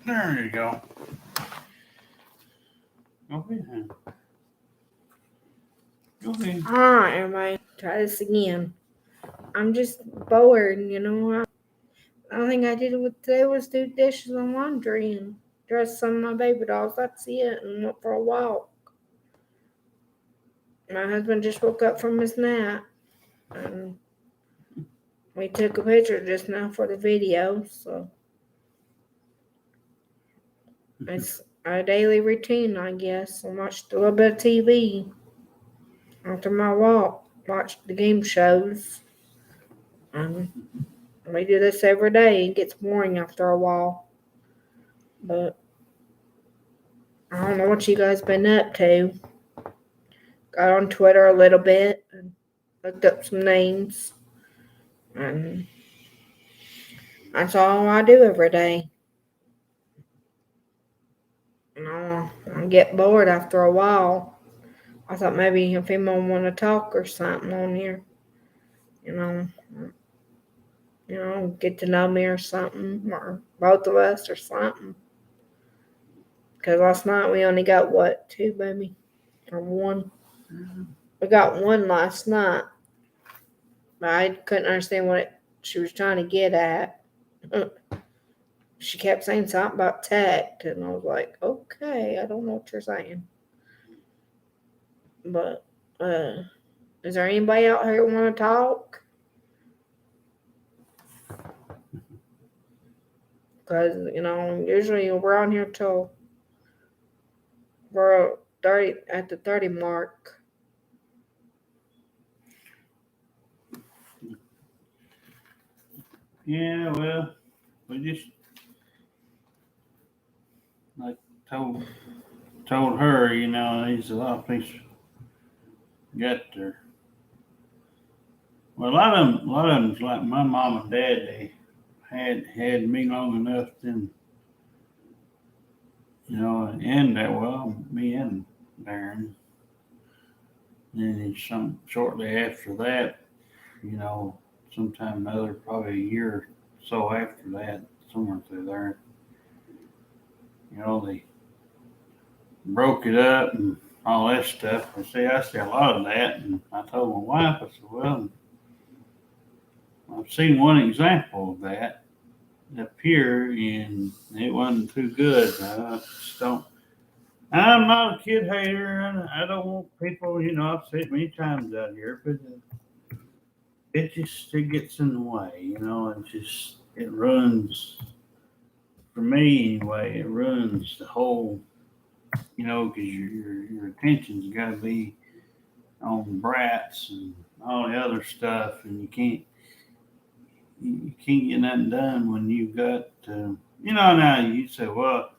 There you go. Go ahead. Go ahead. All right, everybody, try this again. I'm just bored, you know. The only thing I did today was do dishes and laundry and dress some of my baby dolls. That's it, and went for a walk. My husband just woke up from his nap, and we took a picture just now for the video, so it's our daily routine, I guess. I watched a little bit of TV after my walk, watched the game shows, and we do this every day. It gets boring after a while, but I don't know what you guys been up to. Got on Twitter a little bit and looked up some names, and that's all I do every day. I get bored after a while. I thought maybe if anyone want to talk or something on here, you know, get to know me or something, or both of us or something. Because last night we only got what, 2, baby, or 1. We got 1 last night, but I couldn't understand what she was trying to get at. She kept saying something about tech, and I was like, okay, I don't know what you're saying. But, is there anybody out here want to talk? Because, usually we're on here till we're at the 30 mark. Yeah, well, we just like told her, there's a lot of people got their. Well, a lot of them's like my mom and dad. They had me long enough, then and that me and Darren. Then it's shortly after that, sometime another probably a year or so after that, somewhere through there. They broke it up and all that stuff. And see, I see a lot of that, and I told my wife, I said, well, I've seen one example of that up here, and it wasn't too good. I just don't. I'm not a kid hater, and I don't want people. I've said it many times out here, but it gets in the way. It ruins. For me, anyway, it ruins the whole. Because your attention's got to be on brats and all the other stuff, and you can't get nothing done when you've got. Now you say, well,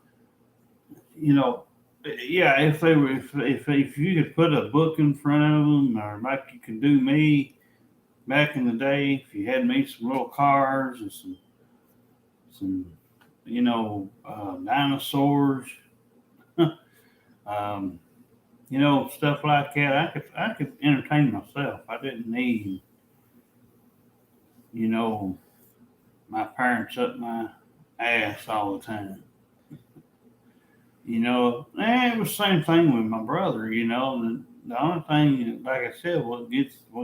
yeah, if they were, if you could put a book in front of them, or like you could do me back in the day, if you had me some little cars and some dinosaurs, um, stuff like that, I could entertain myself. I didn't need, my parents up my ass all the time. It was the same thing with my brother. The only thing, like I said, what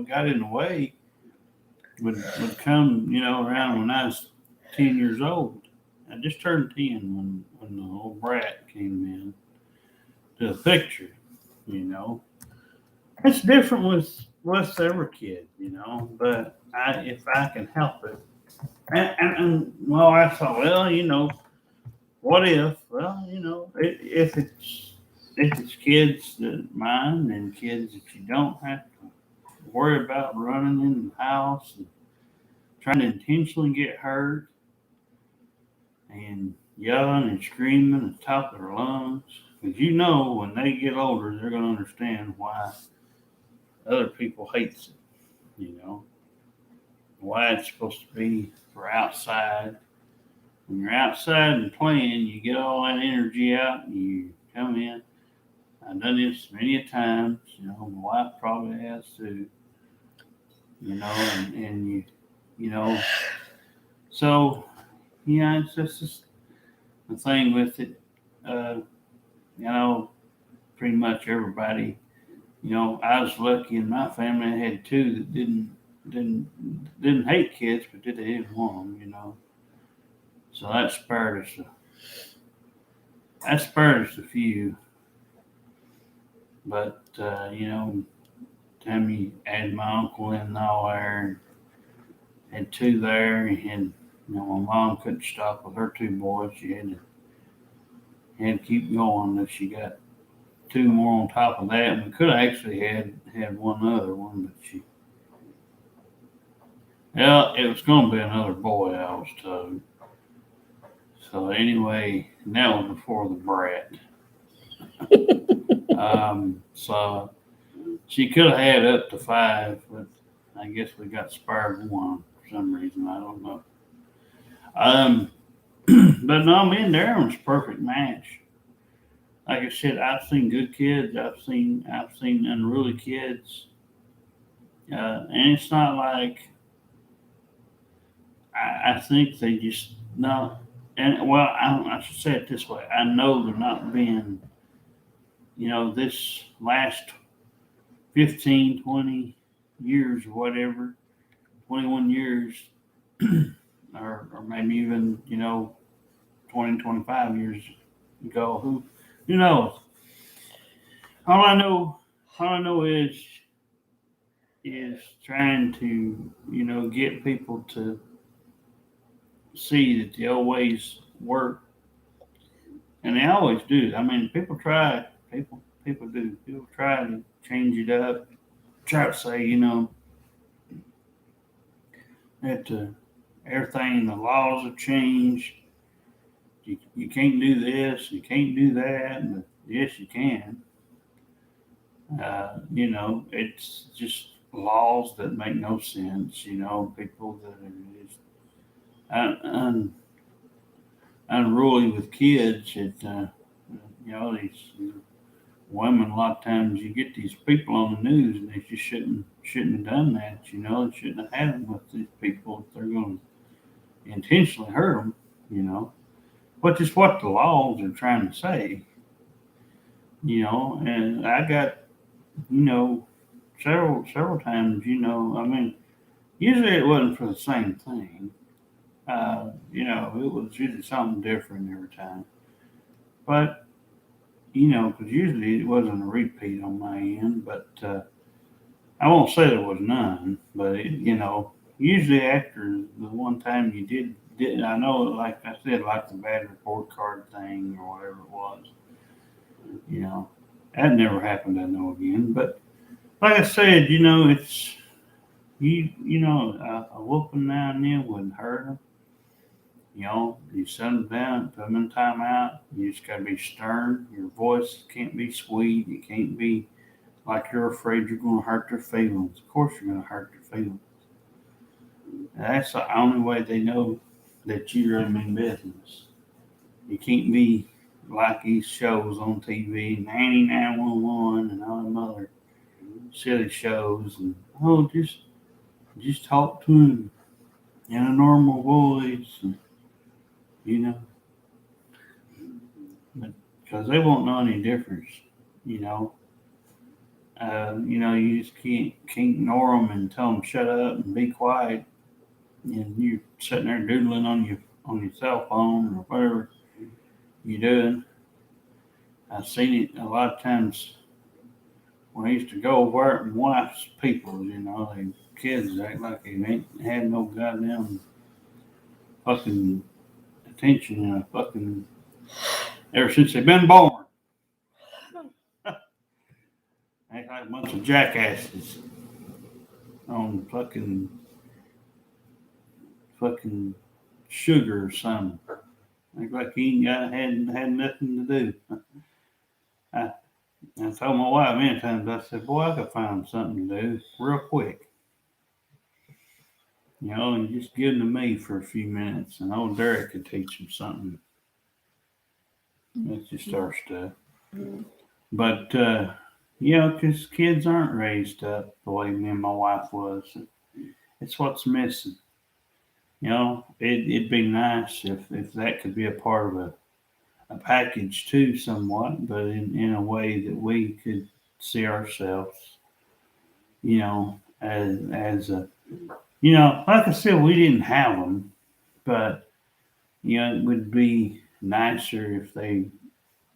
got in the way would come, around when I was 10 years old. I just turned 10 when the old brat came in to the picture. It's different with every kid, but if I can help it, well, I thought, well, what if? Well, if it's kids that mine and kids that you don't have to worry about running in the house and trying to intentionally get hurt and yelling and screaming at the top of their lungs, because when they get older, they're going to understand why other people hates it. Why it's supposed to be for outside. When you're outside and playing, you get all that energy out and you come in. I've done this many a times. My wife probably has too. And you, so, it's just the thing with it, you know, pretty much everybody, you know, I was lucky in my family. I had two that didn't hate kids, but they didn't want them, you know. So that spared us. That spared us a few, but you know, time you add my uncle in there, and had two there, and you know, my mom couldn't stop with her two boys. She had to keep going until she got two more on top of that. And we could have actually had one other one, but well, it was going to be another boy, I was told. So anyway, and that was before the brat. So she could have had up to five, but I guess we got spared one for some reason. I don't know. Um, but no, me and Darren's a perfect match. Like I said, I've seen good kids. I've seen unruly kids, and it's not like I think they just no. And well, I should say it this way: I know they're not being, you know, this last 15, 20 years or whatever, 21 years, or maybe even, you know, 20, 25 years ago. Who knows? All I know, all I know is trying to, you know, get people to see that they always work, and they always do. I mean, people try. People do. People try to change it up. Try to say, you know, that everything, the laws have changed. You can't do this. You can't do that. And yes, you can. You know, it's just laws that make no sense. You know, people that are just unruly with kids. You know, these women. A lot of times, you get these people on the news, and they just shouldn't have done that. You know, they shouldn't have had them with these people if they're going to intentionally hurt them. You know, but just what the laws are trying to say. You know, and I got, you know, several times. You know, I mean, usually it wasn't for the same thing. You know, it was usually something different every time. But you know, because usually it wasn't a repeat on my end. But I won't say there was none. But you know, usually after the one time you did I know, like I said, like the bad report card thing or whatever it was. You know, that never happened. I know again. But like I said, you know, it's you know, a whooping now and then wouldn't hurt them. You know, you set them down, put them in timeout. You just got to be stern. Your voice can't be sweet. You can't be like you're afraid you're going to hurt their feelings. Of course, you're going to hurt their feelings. That's the only way they know that you really mean business. You can't be like these shows on TV, 9911 and all them other silly shows. And, oh, just talk to him in a normal voice. And, you know, because they won't know any difference. You know, you know, you just can't ignore them and tell them shut up and be quiet, and you're sitting there doodling on your cell phone or whatever you're doing. I've seen it a lot of times when I used to go over and watch people. You know, they kids act like they ain't had no goddamn fucking attention in a fucking ever since they've been born. Act like a bunch of jackasses on fucking sugar or something. Act like he ain't got had nothing to do. I, I told my wife many times. I said, "Boy, I could find something to do real quick. You know, and just give them to me for a few minutes, and old Derek could teach them something. That's just our stuff." But you know, because kids aren't raised up the way me and my wife was. It's what's missing. You know, it'd be nice if that could be a part of a package too, somewhat, but in a way that we could see ourselves, as a, like I said, we didn't have them, but it would be nicer if they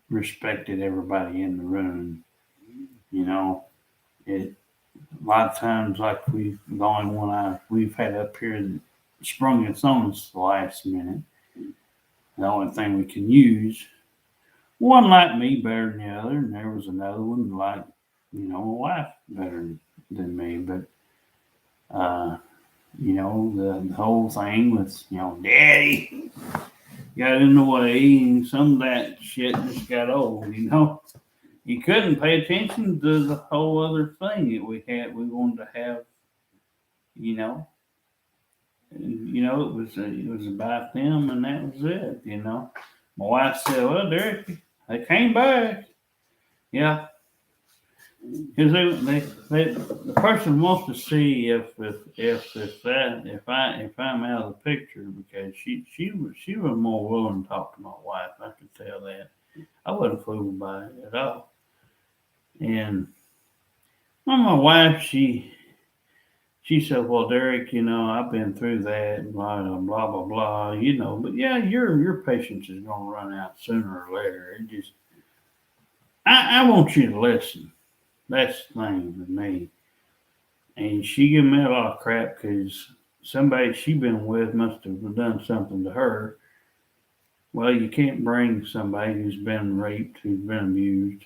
respected everybody in the room. You know, it a lot of times, like the only one we've had up here that sprung its on us the last minute. The only thing we can use. One liked me better than the other, and there was another one like, my wife better than me. But the whole thing with, daddy got in the way, and some of that shit just got old. You couldn't pay attention to the whole other thing that we had. We wanted to have, you know, it was about them, and that was it. My wife said, "Well, Derek, they came back." Yeah, because the person wants to see if I'm out of the picture, because she was more willing to talk to my wife. I could tell that. I wasn't fooled by it at all. And my wife, she said, "Well, Derek, I've been through that, blah blah blah blah, but yeah, your patience is gonna run out sooner or later. It just, I want you to listen. That's the thing with me." And she gave me a lot of crap because somebody she been with must have done something to her. Well, you can't bring somebody who's been raped, who's been abused,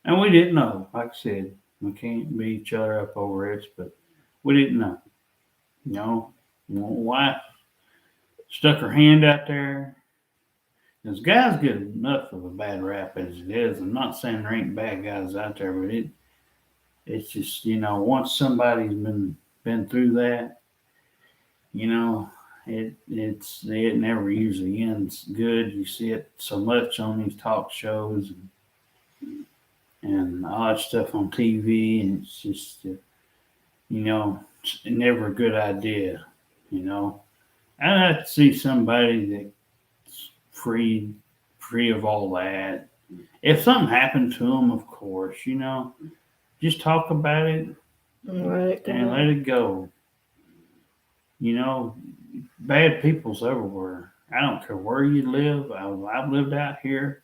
and we didn't know. Like I said, we can't beat each other up over it, but we didn't know. My wife stuck her hand out there. Because guys get enough of a bad rap as it is. I'm not saying there ain't bad guys out there, but it's just, once somebody's been through that, it never usually ends good. You see it so much on these talk shows and all that stuff on TV, and it's just, it's never a good idea. I'd like to see somebody that's free of all that. If something happened to them, of course, just talk about it and let it go. Bad people's everywhere. I don't care where you live. I've lived out here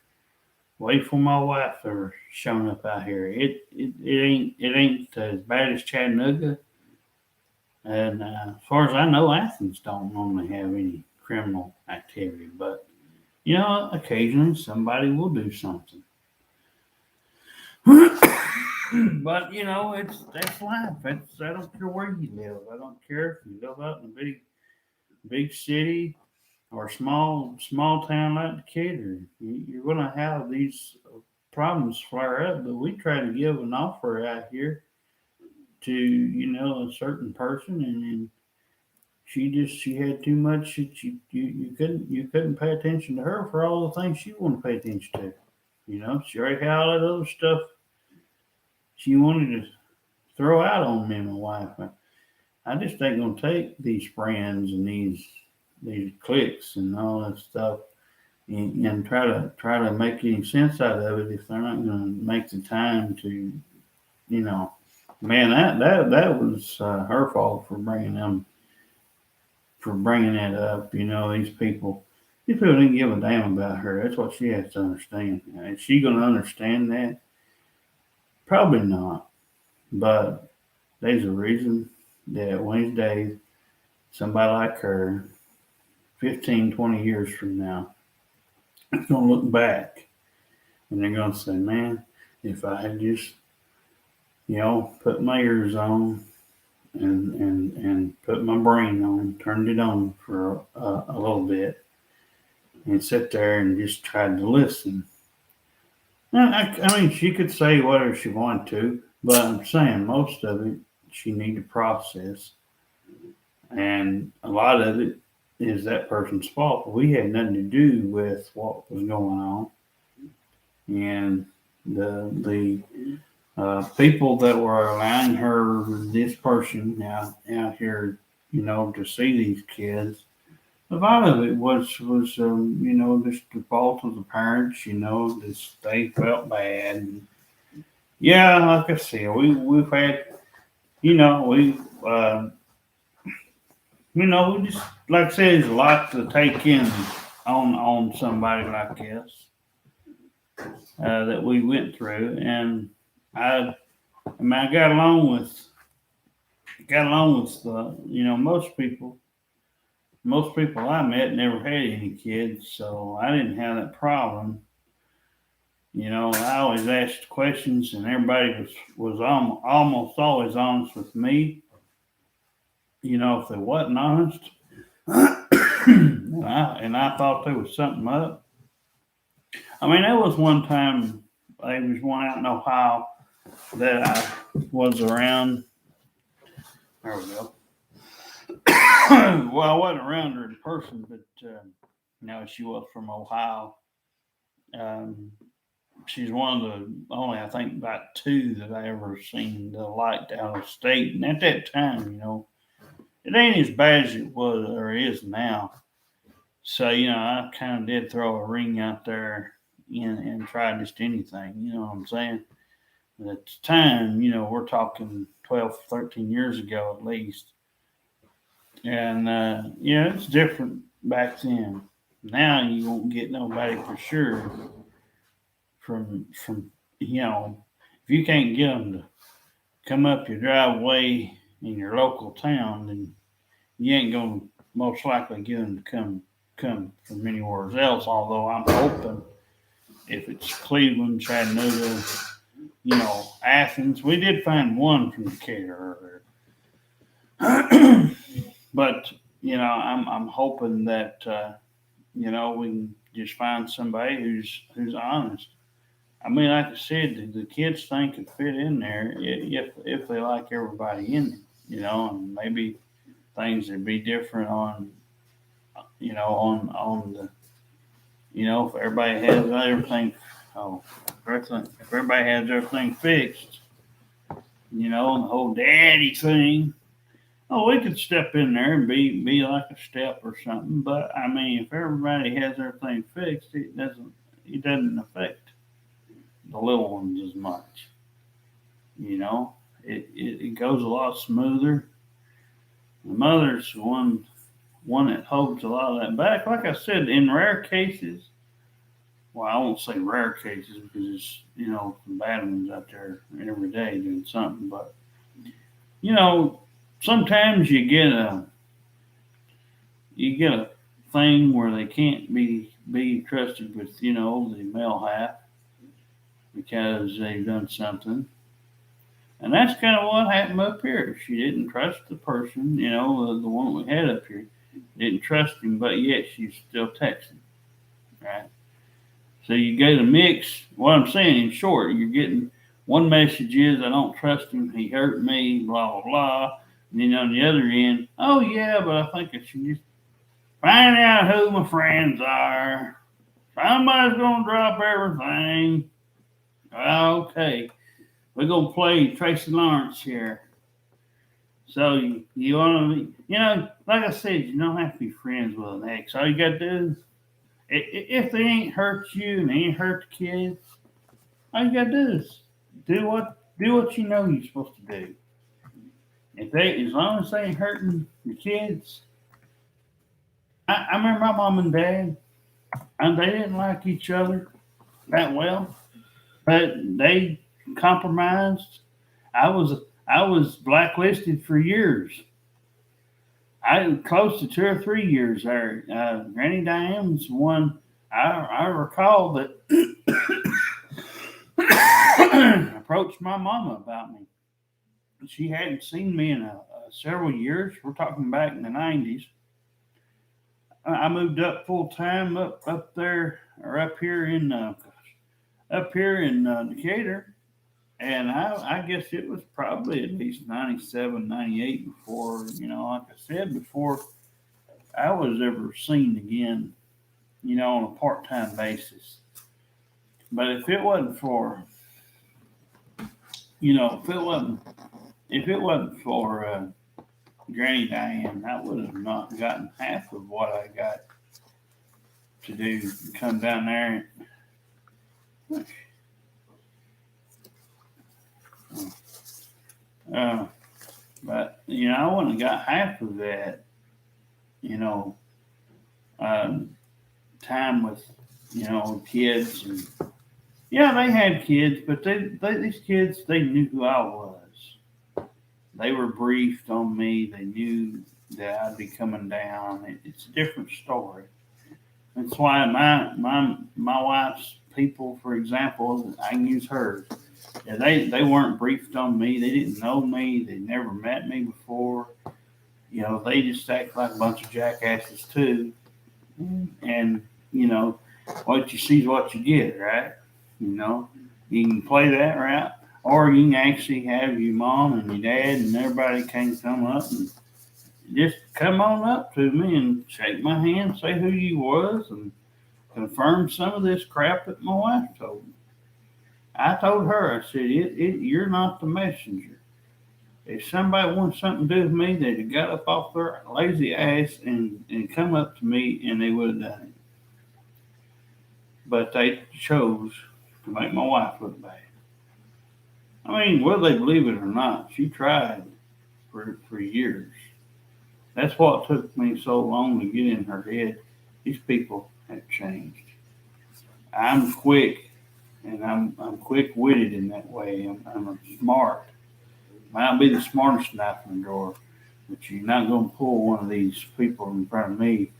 way before my wife ever shown up out here. It ain't as bad as Chattanooga, and as far as I know, Athens don't normally have any criminal activity. But occasionally somebody will do something. But that's life. I don't care where you live. I don't care if you live out in a big city or small town like Decatur. You're gonna have these problems flare up. But we try to give an offer out here to a certain person, and then she had too much that you couldn't pay attention to her for all the things she wanted to pay attention to. She already had all that other stuff she wanted to throw out on me and my wife. I just ain't gonna take these friends and these cliques and all that stuff and try to make any sense out of it if they're not gonna make the time to, man, that was her fault for bringing that up. These people didn't give a damn about her. That's what she has to understand. Is she gonna understand that? Probably not. But there's a reason that one of these days, somebody like her, 15, 20 years from now, is going to look back and they're going to say, man, if I had just, put my ears on and put my brain on, turned it on for a little bit and sit there and just tried to listen. I mean, she could say whatever she wanted to, but I'm saying most of it she need to process, and a lot of it is that person's fault. We had nothing to do with what was going on, and the people that were allowing this person out here, to see these kids, A lot of it was just the fault of the parents. Just they felt bad. And yeah, like I said, we've had we we just like I said, there's a lot to take in on somebody like this that we went through, and I got along with most people I met never had any kids, so I didn't have that problem. I always asked questions, and everybody was almost always honest with me. If they wasn't honest, and I thought there was something up. I mean, there was one time there was one out in Ohio that I was around. There we go. Well, I wasn't around her in person, but she was from Ohio. Um, she's one of the only, I think, about two that I ever seen the light out of state. And at that time, it ain't as bad as it was or is now. So, I kind of did throw a ring out there and try just anything. You know what I'm saying? But at the time, we're talking 12, 13 years ago at least. And, it's different back then. Now you won't get nobody for sure from if you can't get them to come up your driveway in your local town, then you ain't gonna most likely get them to come from anywhere else. Although I'm hoping if it's Cleveland, Chattanooga, Athens, we did find one from Decatur earlier, but I'm hoping that we can just find somebody who's honest. I mean, like I said, the kids think could fit in there if they like everybody in it, and maybe things would be different on the, if everybody has everything, if everybody has everything fixed, and the whole daddy thing. Oh, we could step in there and be like a step or something. But I mean, if everybody has everything fixed, it doesn't affect the little ones as much. It goes a lot smoother. The mother's one that holds a lot of that back. Like I said, in rare cases, well, I won't say rare cases because it's some bad ones out there every day doing something. But you know, sometimes you get a thing where they can't be trusted with the male half because they've done something. And that's kind of what happened up here. She didn't trust the person, the one we had up here. Didn't trust him, but yet she's still texting. Right? So you get a mix. What I'm saying in short, you're getting one message is I don't trust him, he hurt me, blah blah blah. And then on the other end, oh yeah, but I think I should just find out who my friends are. Somebody's gonna drop everything. Okay. We're gonna play Tracy Lawrence here. So you want to, like I said, you don't have to be friends with an ex. All you got to do is, if they ain't hurt you and they ain't hurt the kids, all you got to do is do what you know you're supposed to do. As long as they ain't hurting the kids, I remember my mom and dad, and they didn't like each other that well, but they compromised. I was blacklisted for years. I close to 2 or 3 years there. Granny Diane's one I recall that approached my mama about me. She hadn't seen me in several years. We're talking back in the 90s. I moved up full time up there or up here in Decatur. And I guess it was probably at least 97, 98 before, like I said, before I was ever seen again, on a part time basis. But if it wasn't for, if it wasn't for, Granny Diane, I would have not gotten half of what I got to do. Come down there and, but I wouldn't have got half of that, you know, time with, kids. And yeah, they had kids, but these kids, they knew who I was. They were briefed on me. They knew that I'd be coming down. It's a different story. That's why my wife's people, for example, I can use hers. Yeah, they weren't briefed on me. They didn't know me. They never met me before. They just act like a bunch of jackasses too. And what you see is what you get, right? You can play that route, or you can actually have your mom and your dad and everybody can come up and just come on up to me and shake my hand, say who you was, and confirm some of this crap that my wife told me. I told her, I said, you're not the messenger. If somebody wants something to do with me, they'd have got up off their lazy ass and come up to me and they would have done it. But they chose to make my wife look bad. I mean, whether they believe it or not, she tried for years. That's what took me so long to get in her head. These people have changed. I'm quick, and I'm quick-witted in that way. I'm smart. Might be the smartest knife in the drawer, but you're not going to pull one of these people in front of me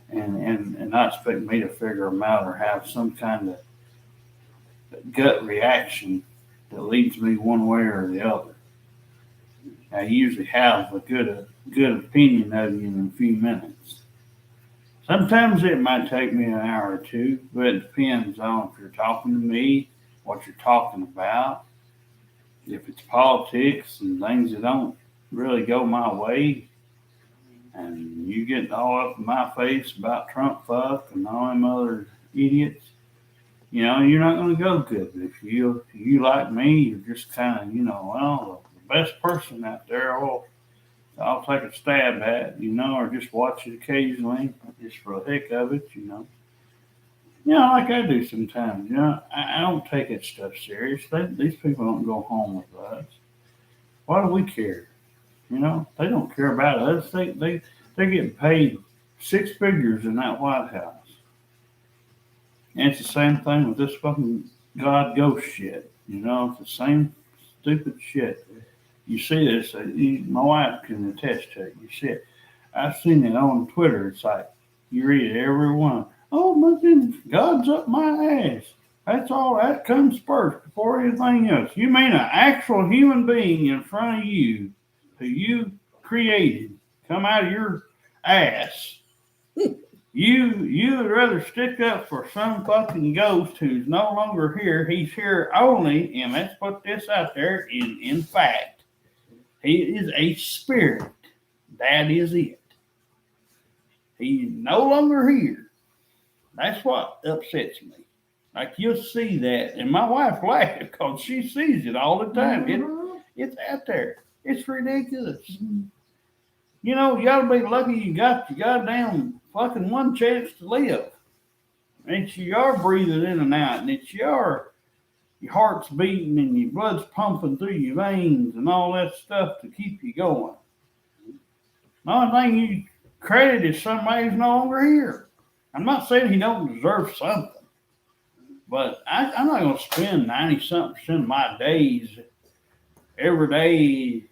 and not expect me to figure them out or have some kind of gut reaction that leads me one way or the other. I usually have a good opinion of you in a few minutes. Sometimes it might take me an hour or two, but it depends on if you're talking to me, what you're talking about. If it's politics and things that don't really go my way, and you get all up in my face about Trump fuck and all them other idiots, you're not going to go good. But if you like me, you're just kind of, well, the best person out there, I'll take a stab at, or just watch it occasionally, just for the heck of it, like I do sometimes. I don't take that stuff serious. These people don't go home with us. Why do we care? They don't care about us. They're getting paid six figures in that White House. And it's the same thing with this fucking God ghost shit. It's the same stupid shit. You see this, my wife can attest to it. You see it. I've seen it on Twitter. It's like, you read it, every one. Oh my goodness, God's up my ass. That's all, that comes first before anything else. You mean an actual human being in front of you who you created come out of your ass. You would rather stick up for some fucking ghost who's no longer here. He's here only, and let's put this out there, in fact, he is a spirit. That is it. He's no longer here. That's what upsets me. Like, you'll see that, and my wife laughs because she sees it all the time. It's out there. It's ridiculous. You ought to be lucky you got your goddamn fucking one chance to live. And you are breathing in and out, and it's your heart's beating and your blood's pumping through your veins and all that stuff to keep you going. The only thing you credit is somebody who's no longer here. I'm not saying he don't deserve something, but I'm not going to spend 90-something% of my days every day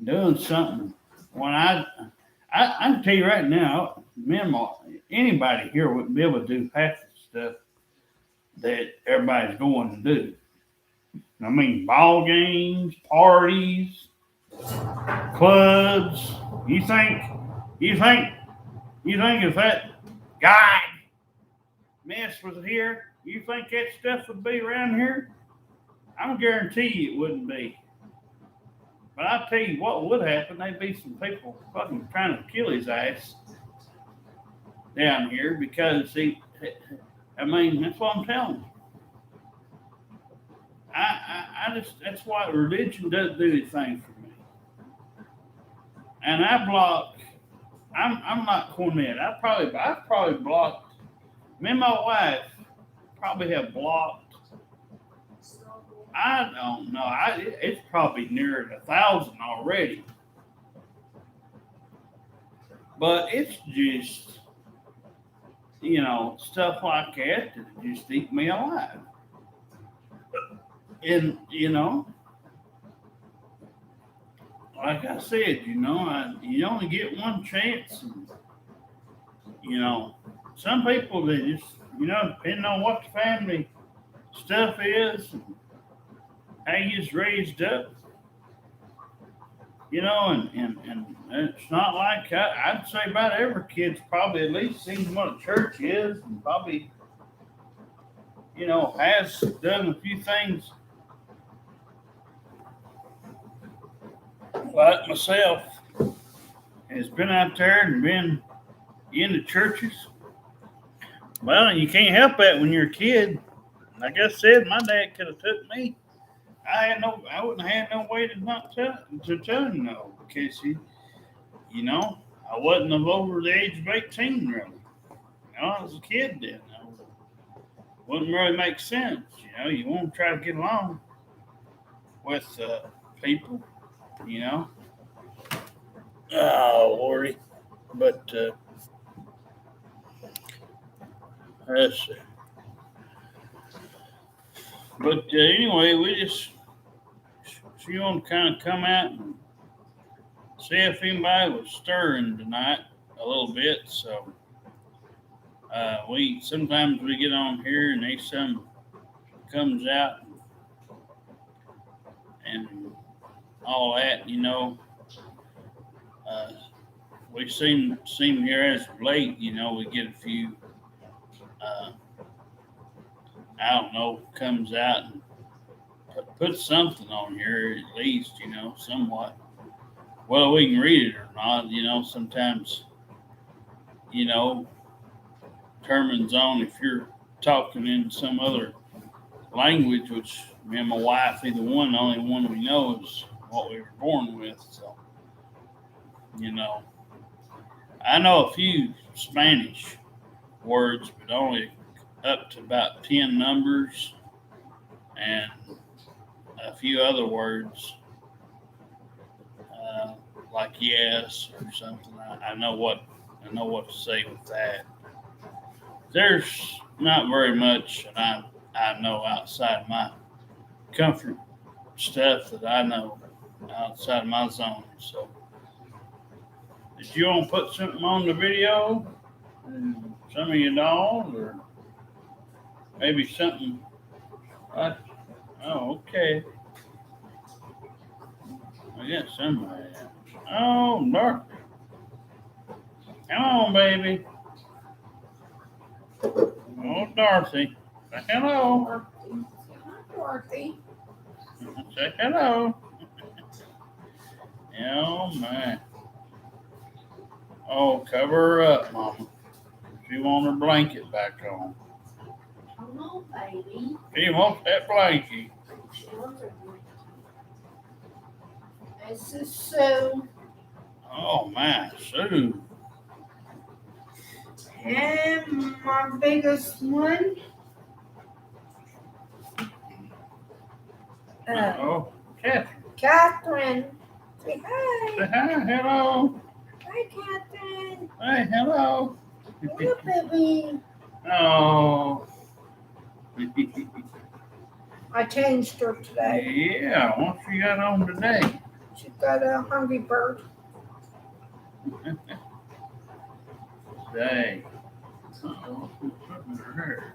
doing something when I can tell you right now, anybody here wouldn't be able to do half the stuff that everybody's going to do. I mean, ball games, parties, clubs. You think if that guy mess was here, you think that stuff would be around here? I'm guarantee you it wouldn't be. But I'll tell you what would happen. There'd be some people fucking trying to kill his ass down here because that's what I'm telling you. I just, that's why religion doesn't do anything for me. and I block. I'm not Cornette. I probably blocked. Me and my wife probably have blocked. I don't know. It's probably near 1,000 already. But it's just, stuff like that just eat me alive. And like I said, you only get one chance. And, some people they just, depending on what the family stuff is, and how you was raised up, and it's not like I'd say about every kid's probably at least seen what a church is, and probably, has done a few things like myself, has been out there and been in the churches. Well, you can't help that when you're a kid. Like I said, my dad could have took me. I wouldn't have had no way to not to tell him no, because I wasn't over the age of 18 really. I was a kid then. Wouldn't really make sense. You want to try to get along with people. Oh, Lordy. But let's see. But anyway, she want to kind of come out and see if anybody was stirring tonight a little bit. So sometimes we get on here and some comes out and all that, we seem here as of late, we get a few, I don't know, comes out and put something on here at least, somewhat. Whether we can read it or not, sometimes, determines on if you're talking in some other language, which me and my wife, either one, the only one we know is what we were born with. So, I know a few Spanish words, but only up to about 10 numbers, and a few other words like yes or something. I know what to say with that. There's not very much that I know outside my comfort stuff that I know outside of my zone. So, did you want to put something on the video? Some of your dolls, or maybe something like, oh, okay. I got somebody. Oh, Dorothy. Come on, baby. Oh, Dorothy. Say hello. Dorothy. Say hello. Oh, man. Oh, cover her up, Mama. She wants her blanket back on. Come on, baby. She wants that blanket. She wants her blanket. This is Sue. Oh, man, Sue. And my biggest one. Oh, Catherine. Catherine. Say hi. Say hi, hello. Hi, Catherine. Hey, hello. Hello, baby. Oh. I changed her today. Yeah, what she got on today? She got a hungry bird. Say. Oh, who's putting in her hair?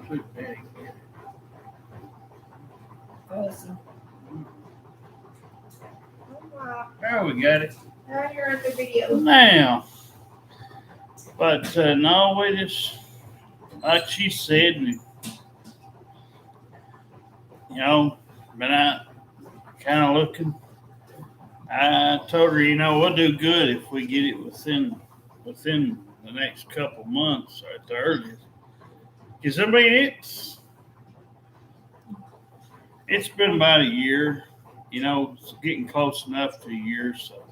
Sweet Daddy. Awesome. There we got it. Now you're at the video. Now. But no, we just, like she said, been out kind of looking. I told her, we'll do good if we get it within the next couple months or at the earliest. Because it's been about a year it's getting close enough to a year. So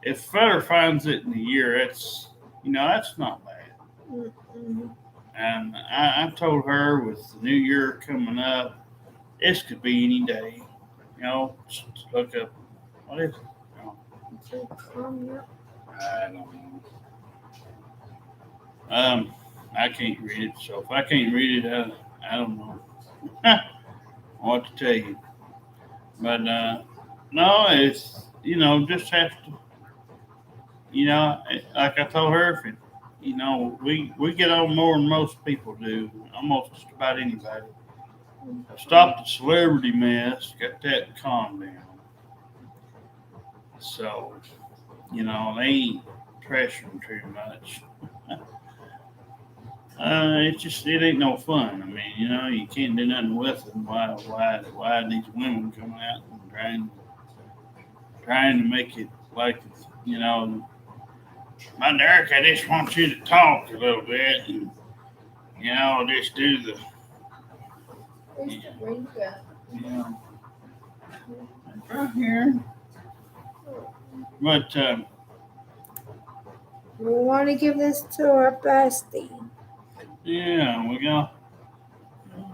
if Feather finds it in a year, that's not bad. Mm-mm. And I told her with the new year coming up, this could be any day. Just look up what is it? I don't know. I can't read it, so if I can't read it, I don't know what to tell you. But no, it's just have to, like I told her, if it, we get on more than most people do, almost just about anybody. Stop the celebrity mess, got that calmed down. So, they ain't pressuring too much. It ain't no fun. I mean, you can't do nothing with them. Why these women come out and trying to make it like, my Derek, I just want you to talk a little bit and, just do the, yeah, right here. But, We want to give this to our bestie. yeah, we got,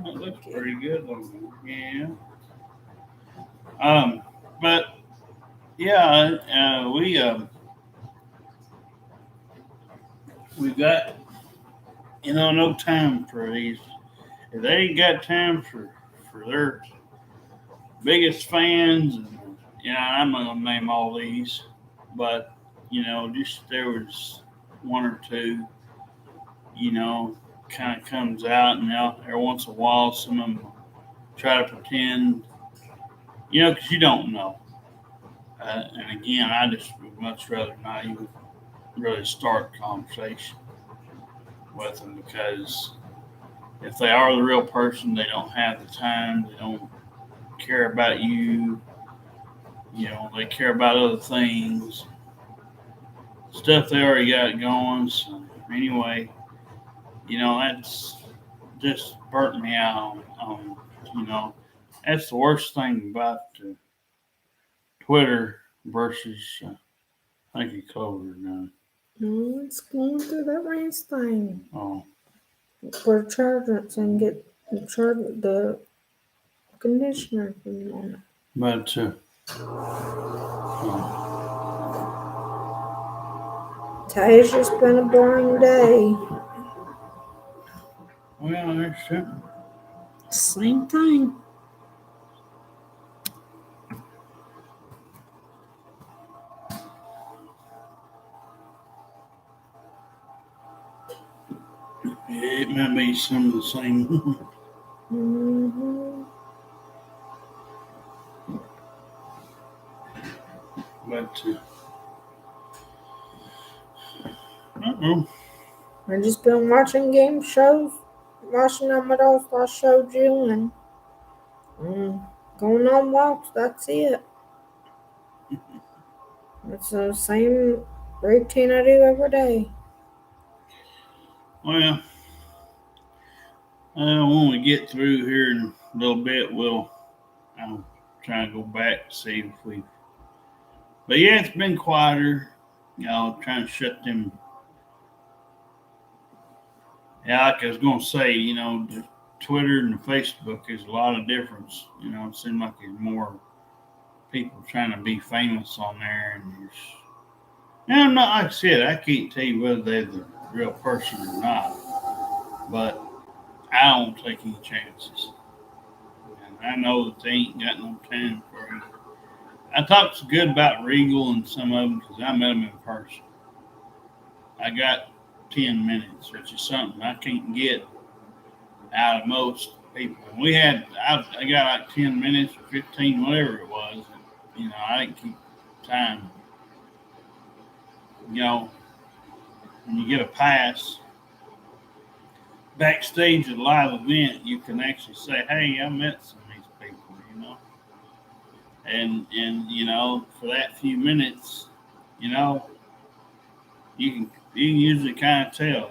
that looks pretty good. Yeah. But yeah, we got no time for these. If they ain't got time for their biggest fans, and I'm not gonna name all these, but just there was one or two, kind of comes out, and every once in a while, some of them try to pretend, because you don't know. And again, I just would much rather not even really start a conversation with them, because if they are the real person, they don't have the time, they don't care about you, they care about other things, stuff they already got going. So anyway, that's just burnt me out that's the worst thing about Twitter versus, I think you covered it now. No, it's going through that race thing. Oh, For chargers and get the conditioner on it. but Today's just been a boring day. well, there's something. Same thing. It might be some of the same. Mm-hmm. But uh-oh. I've just been watching game shows, watching them what else I showed you, and going on walks. That's it. It's the same routine I do every day. Well, when we get through here in a little bit, I'll try to go back to see if we. But yeah, it's been quieter. Trying to shut them. Yeah, like I was gonna say, the Twitter and the Facebook is a lot of difference. It seems like there's more people trying to be famous on there, and I'm not, like I said, I can't tell you whether they're the real person or not, but I don't take any chances. And I know that they ain't got no time for it. I talked good about Regal and some of them because I met them in person. I got 10 minutes, which is something I can't get out of most people. I got like 10 minutes or 15, whatever it was. And, I didn't keep time. When you get a pass backstage at a live event, you can actually say, "Hey, I met some of these people," and for that few minutes, you can usually kind of tell.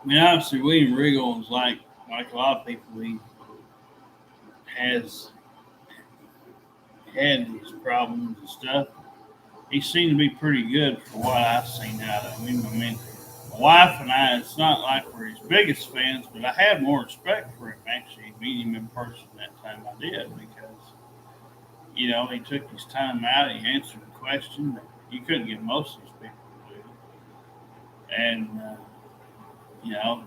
I mean, obviously, William Regal was like a lot of people. He has had his problems and stuff. He seemed to be pretty good for what I've seen out of him. I mean, my wife and I, it's not like we're his biggest fans, but I had more respect for him actually meeting him in person that time I did because, he took his time out, he answered the question that you couldn't get most of these people to do. And,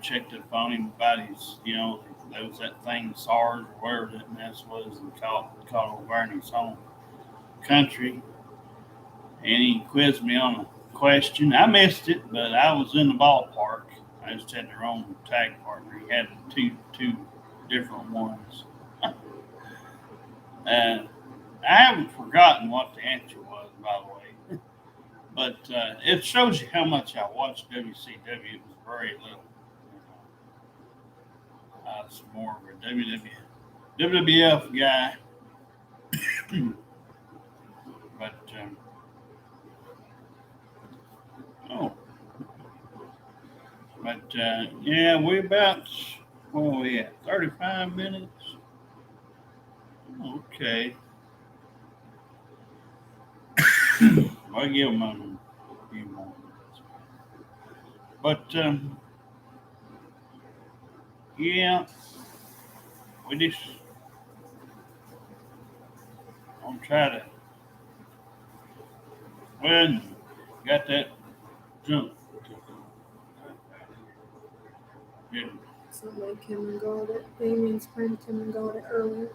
checked up on him about his, there was that thing, SARS or whatever that mess was, and caught over in his home country. And he quizzed me on a question. I missed it, but I was in the ballpark. I just had the wrong tag partner. He had two different ones. And I haven't forgotten what the answer was, by the way. But it shows you how much I watched WCW. It was very little. I was more of a WWF guy. But, yeah, we're about, what are we at, 35 minutes? Okay. I'll give them a few more minutes. But, yeah, we just, I'm trying to, well, got that junk. Yeah. Somebody came and got it. Damien's friend came and got it earlier.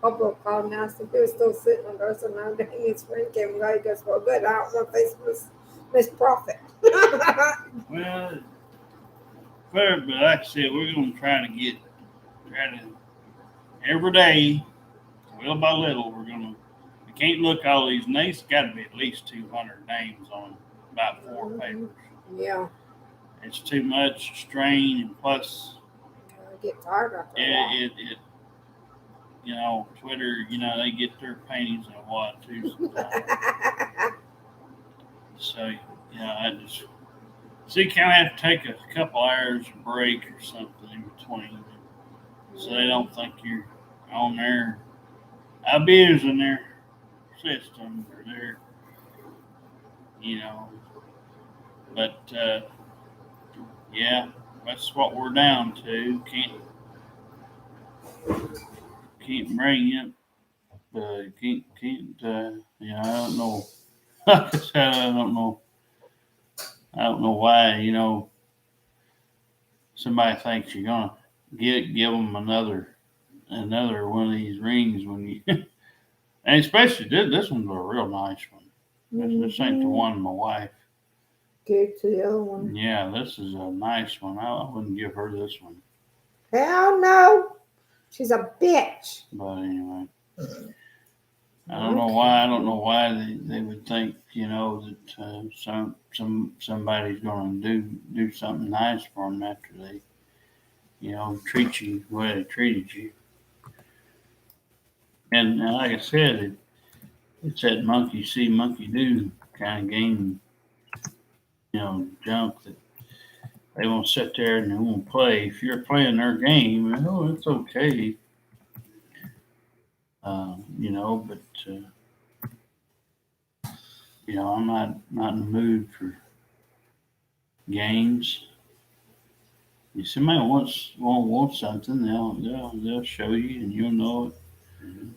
Pablo called and asked if it was still sitting on there. So now Damien's friend came and got it. He goes, well, good. I don't know if it's Miss Profit. Well, but like I said, we're going to try to every day, little by little, we can't look all these names. It's got to be at least 200 names on about 4 papers. Yeah. It's too much strain, and plus, I get tired after a while. Twitter, they get their panties in a wad too sometimes. So, I just kind of have to take a couple hours break or something in between, so they don't think you're on there abusing their system or their, but yeah, that's what we're down to. Can't bring it, but can't. I don't know. Like I said, I don't know. I don't know why. Somebody thinks you're gonna give them another one of these rings when you, and especially this one's a real nice one. This ain't the one my wife gave to the other one. Yeah, this is a nice one. I wouldn't give her this one. Hell no. She's a bitch. But anyway, I don't know why. I don't know why they would think, that somebody's going to do something nice for them after they, treat you the way they treated you. And like I said, it's that monkey see, monkey do kind of game, junk that they won't sit there and they won't play. If you're playing their game, it's okay. But I'm not in the mood for games. If somebody wants something, they'll show you and you'll know it. Mm-hmm.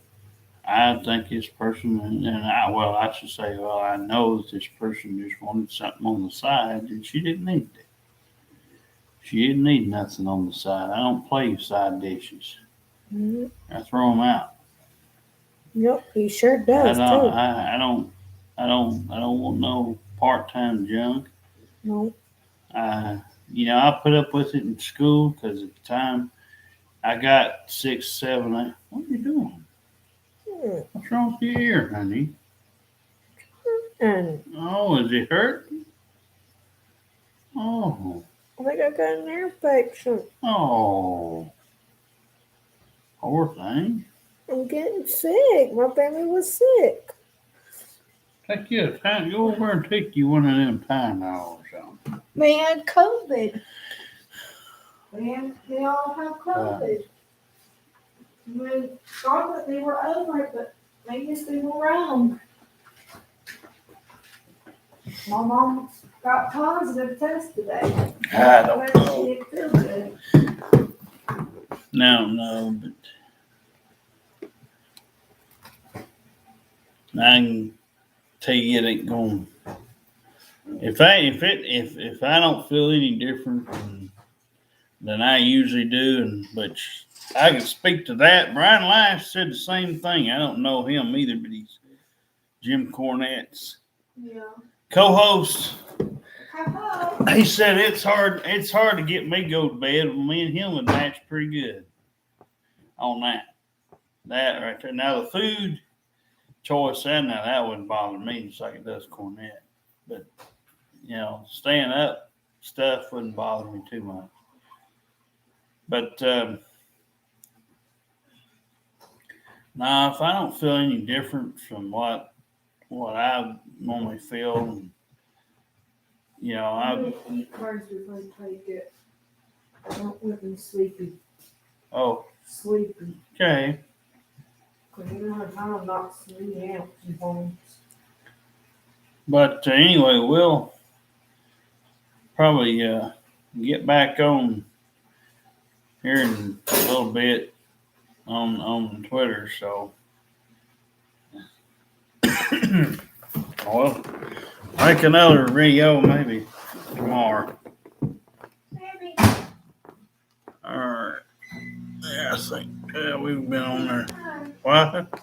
I think this person, I should say, I know that this person just wanted something on the side, and she didn't need it. She didn't need nothing on the side. I don't play side dishes. Mm-hmm. I throw them out. Yep, he sure does too. I don't want no part-time junk. No. I put up with it in school because at the time I got 6, 7, 8. What are you doing? What's wrong with your ear, honey? Oh, is it hurting? Oh. I think I got an ear infection. Oh. Poor thing. I'm getting sick. My family was sick. Take you a time. Go over and take you one of them Tylenol or something. They had COVID. And they all have COVID. We thought that they were over it, but they just been around. My mom got positive test today. I don't But know. she didn't feel good. No, but I can tell you it ain't going. If I don't feel any different than I usually do, but I can speak to that. Brian Lash said the same thing. I don't know him either, but he's Jim Cornette's Yeah. co-host. Hello. He said it's hard to get me go to bed. Me and him would match pretty good on that right there. Now the food choice, that wouldn't bother me just like it does Cornette, but staying up stuff wouldn't bother me too much. But now if I don't feel any different from what I normally feel, I don't eat carbs before I take it. I don't want me sleepy. Sleepy. Okay. Because you know how I'm not sleeping out sometimes. But anyway, we'll probably get back on here in a little bit on Twitter. So, well, make another video maybe tomorrow. Maybe. All right. Yeah, I think we've been on there. What?